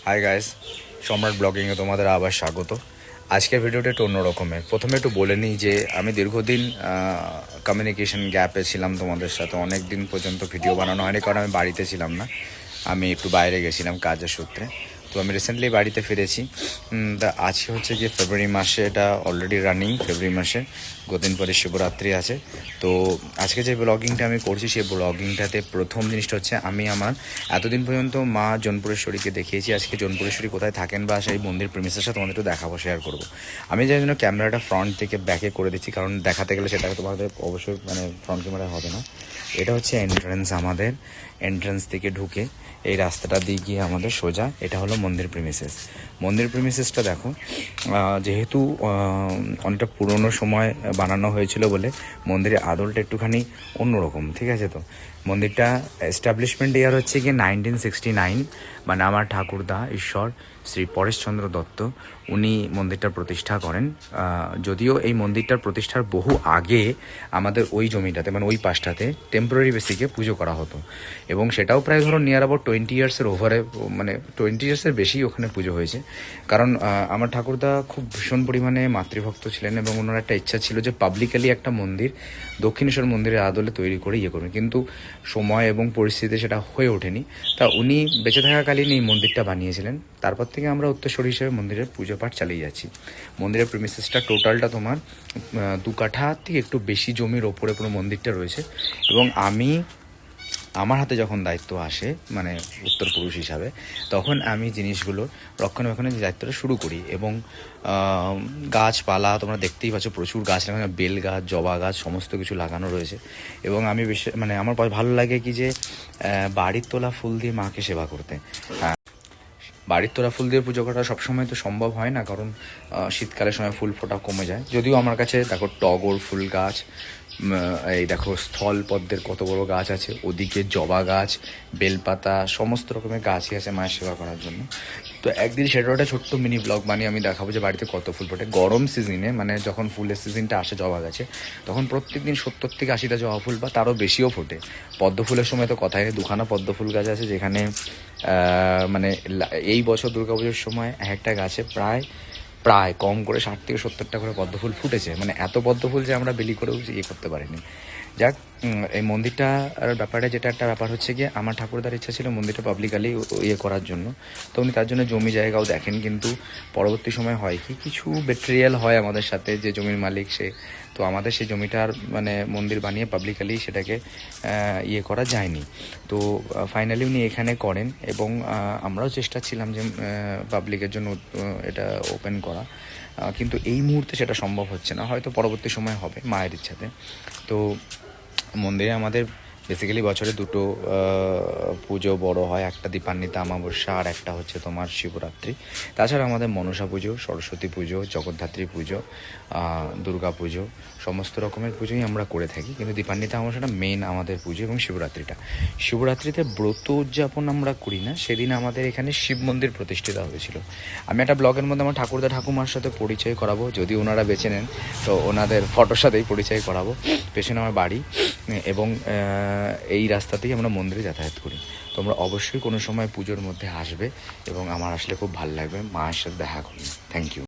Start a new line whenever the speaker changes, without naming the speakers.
Hi guys, সম্রাট ব্লগিংয়ে তোমাদের আবার স্বাগত। আজকের ভিডিওটা একটু অন্য রকমের। প্রথমে একটু বলে নিই যে আমি দীর্ঘদিন কমিউনিকেশন গ্যাপে ছিলাম তোমাদের সাথে। অনেক দিন পর্যন্ত ভিডিও বানানো হয়নি, কারণ আমি বাড়িতে ছিলাম না, আমি একটু বাইরে গেছিলাম কাজের সূত্রে। তো আমি রিসেন্টলি বাড়িতে ফিরেছি। তা আজকে হচ্ছে যে ফেব্রুয়ারি মাসে, এটা অলরেডি রানিং ফেব্রুয়ারি মাসে, কদিন পরে শিবরাত্রি আছে। তো আজকে যে ব্লগিংটা আমি করছি, সেই ব্লগিংটাতে প্রথম জিনিসটা হচ্ছে আমি আমার এতদিন পর্যন্ত মা জনপুরেশ্বরীকে দেখিয়েছি। আজকে জনপুরেশ্বরী কোথায় থাকেন বা সেই মন্দির প্রেমিসের সাথে তোমাদের একটু দেখাবো, শেয়ার করবো। আমি যার জন্য ক্যামেরাটা ফ্রন্ট থেকে ব্যাকে করে দিচ্ছি, কারণ দেখাতে গেলে সেটাকে তোমাদের অবশ্যই ফ্রন্ট ক্যামেরা হবে না। এটা হচ্ছে এন্ট্রান্স, আমাদের এন্ট্রান্স থেকে ঢুকে এই রাস্তাটা দিয়ে গিয়ে আমাদের সোজা এটা হলো মন্দির প্রিমিসেস। মন্দির প্রিমিসেসটা দেখো, যেহেতু অনেকটা পুরনো সময় বানানো হয়েছিল বলে মন্দিরের আদলটা একটুখানি অন্যরকম, ঠিক আছে? তো মন্দিরটা এস্টাবলিশমেন্ট ইয়ার হচ্ছে গিয়ে 1969, মানে আমার ঠাকুরদা ঈশ্বর শ্রী পরেশচন্দ্র দত্ত, উনি মন্দিরটার প্রতিষ্ঠা করেন। যদিও এই মন্দিরটার প্রতিষ্ঠার বহু আগে আমাদের ওই জমিটাতে, মানে ওই পাশটাতে টেম্পোরারি বেসিকে পুজো করা হতো, এবং সেটাও প্রায় ধরো নিয়ার অ্যাবাউট 20 ইয়ার্সের ওভারে, মানে 20 ইয়ার্সের বেশি ওখানে পুজো হয়েছে। কারণ আমার ঠাকুরদা খুব ভীষণ পরিমাণে মাতৃভক্ত ছিলেন, এবং ওনার একটা ইচ্ছা ছিল যে পাবলিকালি একটা মন্দির দক্ষিণেশ্বর মন্দিরের আদলে তৈরি করে করবেন, কিন্তু সময় এবং পরিস্থিতি সেটা হয়ে ওঠেনি। তা উনি বেঁচে থাকাকালীন এই মন্দিরটা বানিয়েছিলেন। তারপর থেকে আমরা উত্তরস্বরী হিসেবে মন্দিরের পুজো পাঠ চালিয়ে যাচ্ছি। মন্দিরের প্রিমিসেসটা টোটালটা তোমার 2 কাঠা থেকে একটু বেশি জমির ওপরে পুরো মন্দিরটা রয়েছে। এবং আমার হাতে যখন দায়িত্ব আসে, মানে উত্তর পুরুষ হিসাবে, তখন আমি জিনিসগুলো রক্ষণাবেক্ষণের যে দায়িত্বটা শুরু করি। এবং গাছপালা তোমরা দেখতেই পাচ্ছ, প্রচুর গাছ লাগানো, বেল গাছ, জবা গাছ, সমস্ত কিছু লাগানো রয়েছে। এবং আমি বেশি আমার ভালো লাগে কি যে বাড়ির তোলা ফুল দিয়ে মাকে সেবা করতে। বাড়ির তোলা ফুল দিয়ে পুজো করা সবসময় তো সম্ভব হয় না, কারণ শীতকালের সময় ফুল ফোটা কমে যায়। যদিও আমার কাছে দেখো টগর ফুল গাছ, এই দেখো স্থল পদ্মের কত বড় গাছ আছে, ওদিকে জবা গাছ, বেলপাতা, সমস্ত রকমের গাছই আছে মায়ের সেবা করার জন্য। তো একদিন সেটা একটা ছোট্ট মিনি ব্লগ বানিয়ে আমি দেখাবো যে বাড়িতে কত ফুল ফোটে। গরম সিজনে, মানে যখন ফুলের সিজনটা আসে জবা গাছে, তখন প্রত্যেক দিন 70 থেকে 80টা জবা ফুল বা তারও বেশিও ফোটে। পদ্ম ফুলের সময় তো কথাই, 2খানা পদ্ম ফুল গাছ আছে, যেখানে মানে এই বছর দুর্গাপুজোর সময় একটা গাছে প্রায় কম করে 60 থেকে 70টা করে পদ্ম ফুল ফুটেছে। মানে এত পদ্ম ফুল যে আমরা বিলি করেও করতে পারিনি। যাক, এই মন্দিরটার ব্যাপারে যেটা একটা ব্যাপার হচ্ছে গিয়ে, আমার ঠাকুরদার ইচ্ছা ছিল মন্দিরটা পাবলিকালি করার জন্য। তো উনি তার জন্য জমি জায়গাও দেখেন, কিন্তু পরবর্তী সময় হয় কি, কিছু বেট্রিয়াল হয় আমাদের সাথে, যে জমির মালিক সে, তো আমাদের সেই জমিটার মন্দির বানিয়ে পাবলিকালি সেটাকে করা যায়নি। তো ফাইনালি উনি এখানে করেন, এবং আমরাও চেষ্টা ছিলাম যে পাবলিকের জন্য এটা ওপেন করা, কিন্তু এই মুহূর্তে সেটা সম্ভব হচ্ছে না, হয়তো পরবর্তী সময় হবে মায়ের ইচ্ছাতে। তো মন্দিরে আমাদের বেসিক্যালি বছরে 2টো পুজো বড় হয়, একটা দীপান্বিতা অমাবস্যা, আর একটা হচ্ছে তোমার শিবরাত্রি। তাছাড়া আমাদের মনসা পুজো, সরস্বতী পুজো, জগদ্ধাত্রী পুজো, দুর্গা পুজো, সমস্ত রকমের পুজোই আমরা করে থাকি, কিন্তু দীপান্বিতা অমাবস্যাটা মেন আমাদের পুজো, এবং শিবরাত্রিতে ব্রত উদযাপন আমরা করি না। সেদিন আমাদের এখানে শিব মন্দির প্রতিষ্ঠিত হয়েছিল। আমি একটা ব্লগের মধ্যে আমার ঠাকুরদা ঠাকুমার সাথে পরিচয় করাবো, যদি ওনারা বেছে নেন তো ওনাদের ফটোর সাথেই পরিচয় করাবো। পেছনে আমার বাড়ি, এবং এই রাস্তাতেই আমরা মন্দিরে যাতায়াত করি। তোমরা অবশ্যই কোনো সময় পুজোর মধ্যে আসবে, এবং আমার আসলে খুব ভালো লাগবে, মায়ের সাথে দেখা করবে। Thank you.